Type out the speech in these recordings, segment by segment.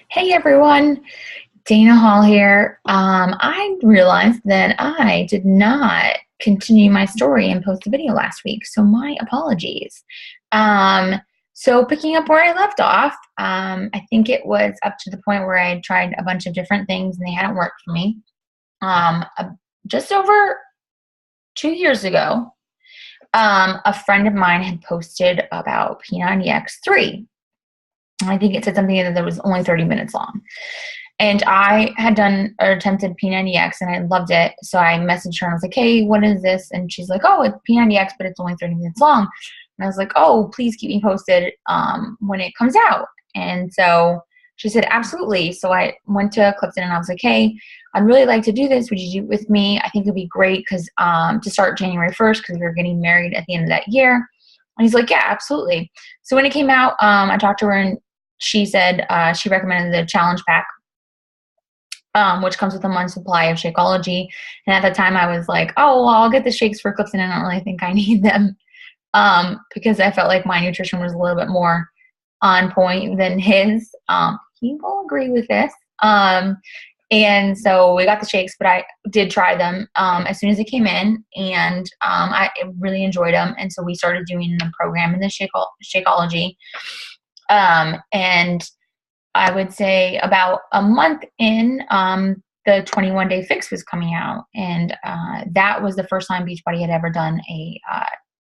Hey everyone, Dana Hall here. I realized that I did not continue my story and post a video last week, so my apologies. Um, so picking up where I left off, I think it was up to the point where I had tried a bunch of different things and they hadn't worked for me. Just over 2 years ago, a friend of mine had posted about P90X3. I think it said something that was only 30 minutes long. And I had done or attempted P90X and I loved it. So I messaged her and I was like, hey, what is this? And she's like, oh, it's P90X, but it's only 30 minutes long. And I was like, oh, please keep me posted when it comes out. And so she said, absolutely. So I went to Clifton and I was like, hey, I'd really like to do this. Would you do it with me? I think it'd be great because to start January 1st because we were getting married at the end of that year. And he's like, yeah, absolutely. So when it came out, I talked to her and she said she recommended the challenge pack, which comes with a month's supply of Shakeology. And at the time I was like, oh, well, I'll get the shakes for Clifton. I don't really think I need them because I felt like my nutrition was a little bit more on point than his. He will agree with this. And so we got the shakes, but I did try them as soon as it came in, and I really enjoyed them. And so we started doing the program in the Shakeology. And I would say about a month in, the 21-day fix was coming out. And that was the first time Beachbody had ever done a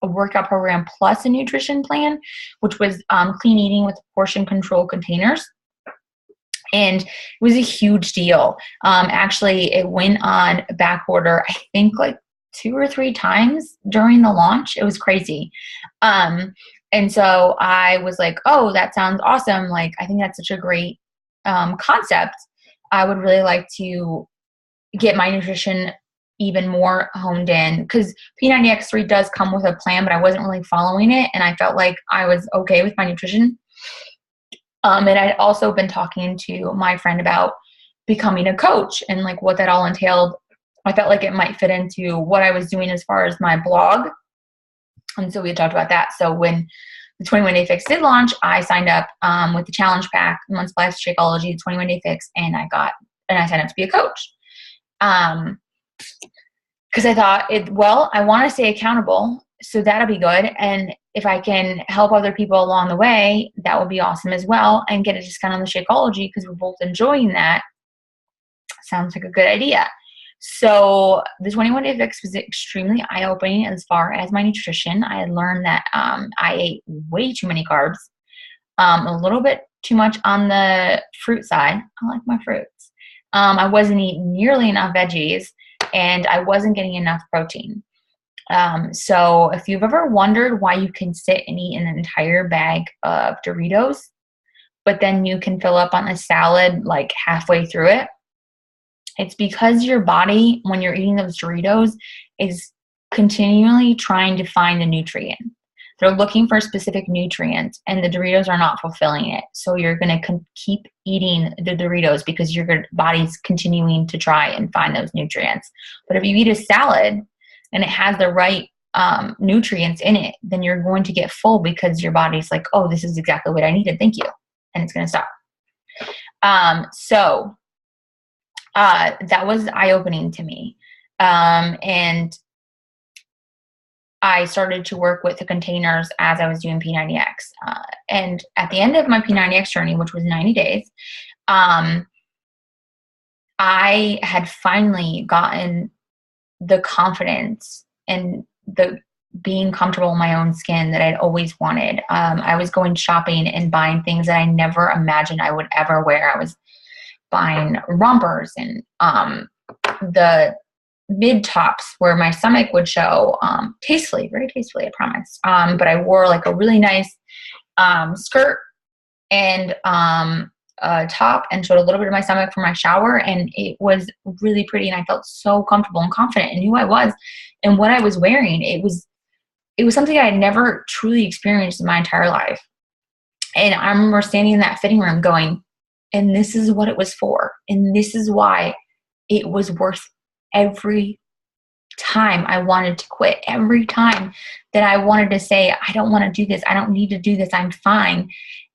workout program plus a nutrition plan, which was clean eating with portion control containers. And it was a huge deal. Actually, it went on back order, I think like 2 or 3 times during the launch. It was crazy. And so I was like, oh, that sounds awesome. Like, I think that's such a great concept. I would really like to get my nutrition even more honed in because P90X3 does come with a plan, but I wasn't really following it. And I felt like I was okay with my nutrition. And I'd also been talking to my friend about becoming a coach and like what that all entailed. I felt like it might fit into what I was doing as far as my blog. And so we had talked about that. So when the 21-day fix did launch, I signed up with the challenge pack, the month's supply of Shakeology, the 21-day fix, and I signed up to be a coach. Because I thought I want to stay accountable, so that'll be good. And if I can help other people along the way, that would be awesome as well. And get a discount on the Shakeology because we're both enjoying that. Sounds like a good idea. So the 21-day fix was extremely eye-opening as far as my nutrition. I had learned that I ate way too many carbs, a little bit too much on the fruit side. I like my fruits. I wasn't eating nearly enough veggies, and I wasn't getting enough protein. So if you've ever wondered why you can sit and eat an entire bag of Doritos, but then you can fill up on a salad like halfway through it, it's because your body, when you're eating those Doritos, is continually trying to find a nutrient. They're looking for a specific nutrient, and the Doritos are not fulfilling it. So you're going to keep eating the Doritos because your body's continuing to try and find those nutrients. But if you eat a salad and it has the right nutrients in it, then you're going to get full because your body's like, oh, this is exactly what I needed. Thank you. And it's going to stop. That was eye-opening to me. And I started to work with the containers as I was doing P90X. And at the end of my P90X journey, which was 90 days, I had finally gotten the confidence and the being comfortable in my own skin that I'd always wanted. I was going shopping and buying things that I never imagined I would ever wear. I was buying rompers and the mid tops where my stomach would show tastefully, very tastefully, I promise. But I wore like a really nice skirt and a top and showed a little bit of my stomach for my shower, and it was really pretty, and I felt so comfortable and confident in who I was and what I was wearing. It was something I had never truly experienced in my entire life. And I remember standing in that fitting room going, and this is what it was for, and this is why it was worth every time I wanted to quit, every time that I wanted to say, I don't want to do this, I don't need to do this, I'm fine.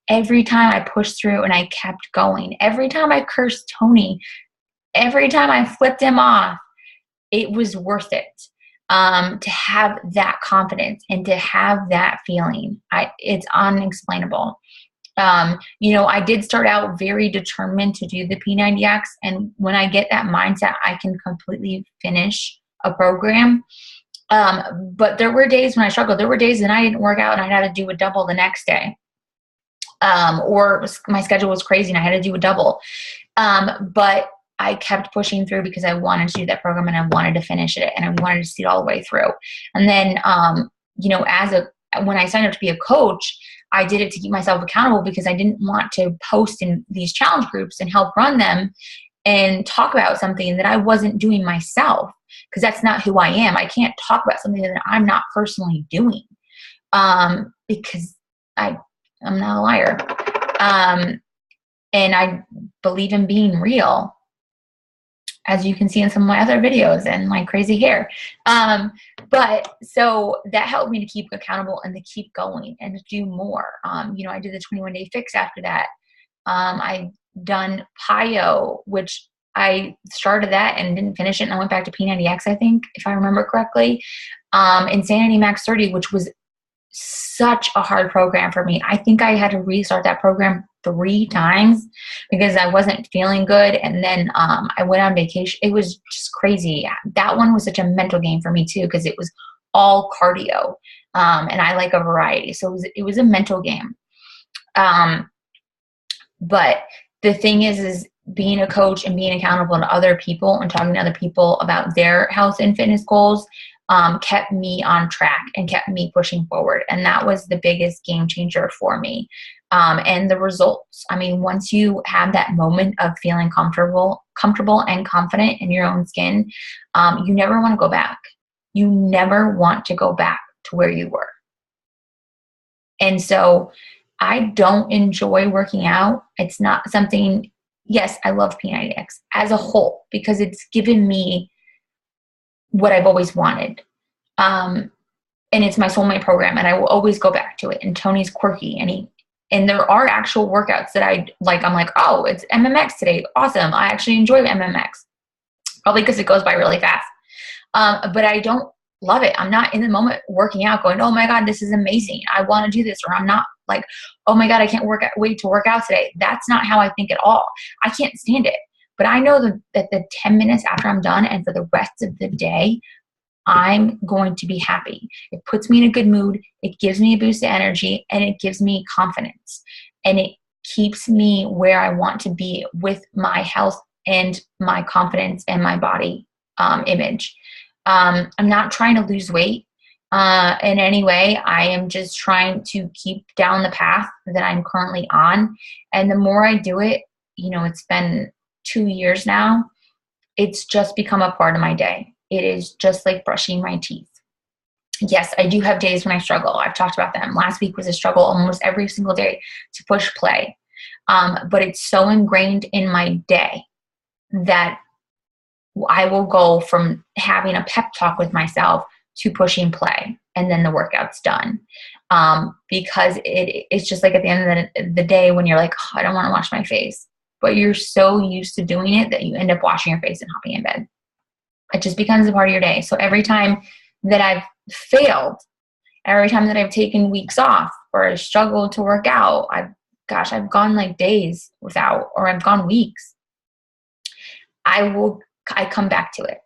every time I pushed through and I kept going, every time I cursed Tony, every time I flipped him off, it was worth it. To have that confidence and to have that feeling, it's unexplainable. I did start out very determined to do the P90X. And when I get that mindset, I can completely finish a program. But there were days when I struggled. There were days when I didn't work out and I had to do a double the next day. Or my schedule was crazy and I had to do a double. But I kept pushing through because I wanted to do that program and I wanted to finish it and I wanted to see it all the way through. And then, when I signed up to be a coach, I did it to keep myself accountable because I didn't want to post in these challenge groups and help run them and talk about something that I wasn't doing myself, because that's not who I am. I can't talk about something that I'm not personally doing, because I'm not a liar. And I believe in being real, as you can see in some of my other videos and my crazy hair. But so that helped me to keep accountable and to keep going and to do more. I did the 21-day fix after that. I done PIO, which I started that and didn't finish it. And I went back to P90X, I think, if I remember correctly. Insanity Max 30, which was such a hard program for me. I think I had to restart that program 3 times because I wasn't feeling good. And then I went on vacation. It was just crazy. That one was such a mental game for me too, because it was all cardio. And I like a variety. So it was a mental game. But the thing is being a coach and being accountable to other people and talking to other people about their health and fitness goals kept me on track and kept me pushing forward. And that was the biggest game changer for me. And the results, once you have that moment of feeling comfortable and confident in your own skin, you never want to go back. You never want to go back to where you were. And so I don't enjoy working out. It's not something, yes, I love P90X as a whole because it's given me what I've always wanted. And it's my soulmate program and I will always go back to it. And Tony's quirky and there are actual workouts that I like. I'm like, oh, it's MMX today. Awesome. I actually enjoy MMX. Probably because it goes by really fast. But I don't love it. I'm not in the moment working out going, oh my God, this is amazing. I want to do this. Or I'm not like, oh my God, I can't wait to work out today. That's not how I think at all. I can't stand it. But I know that the 10 minutes after I'm done and for the rest of the day, I'm going to be happy. It puts me in a good mood. It gives me a boost of energy and it gives me confidence. And it keeps me where I want to be with my health and my confidence and my body image. I'm not trying to lose weight in any way. I am just trying to keep down the path that I'm currently on. And the more I do it, it's been 2 years now, it's just become a part of my day. It is just like brushing my teeth. Yes, I do have days when I struggle. I've talked about them. Last week was a struggle almost every single day to push play. But it's so ingrained in my day that I will go from having a pep talk with myself to pushing play and then the workout's done. Because it's just like at the end of the day when you're like, oh, I don't want to wash my face. But you're so used to doing it that you end up washing your face and hopping in bed. It just becomes a part of your day. So every time that I've failed, every time that I've taken weeks off or I struggled to work out, I've gone like days without, or I've gone weeks. I come back to it.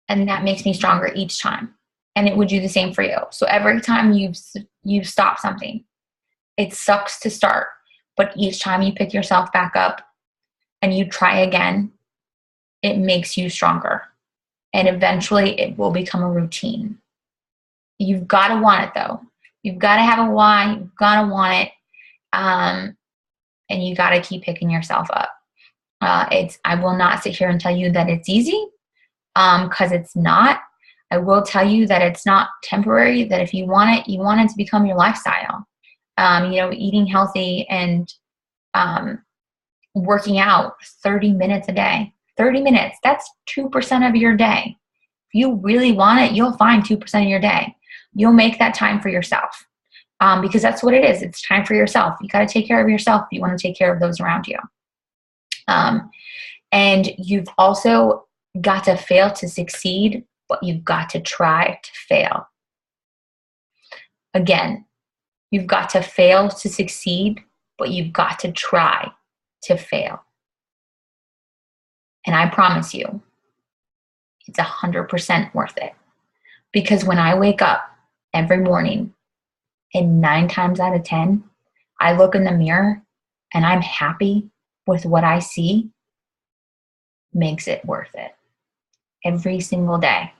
And that makes me stronger each time. And it would do the same for you. So every time you've stopped something, it sucks to start. But each time you pick yourself back up and you try again, it makes you stronger. And eventually it will become a routine. You've got to want it though. You've got to have a why. You've got to want it. And you got to keep picking yourself up. I will not sit here and tell you that it's easy because it's not. I will tell you that it's not temporary, that if you want it to become your lifestyle. Eating healthy and working out 30 minutes a day. 30 minutes, that's 2% of your day. If you really want it, you'll find 2% of your day. You'll make that time for yourself. because that's what it is. It's time for yourself. You got to take care of yourself if you want to take care of those around you. And you've also got to fail to succeed, but you've got to try to fail. Again, you've got to fail to succeed, but you've got to try to fail. And I promise you, it's 100% worth it. Because when I wake up every morning, and 9 times out of 10, I look in the mirror and I'm happy with what I see, makes it worth it. Every single day,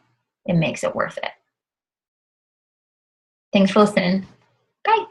it makes it worth it. Thanks for listening. Bye.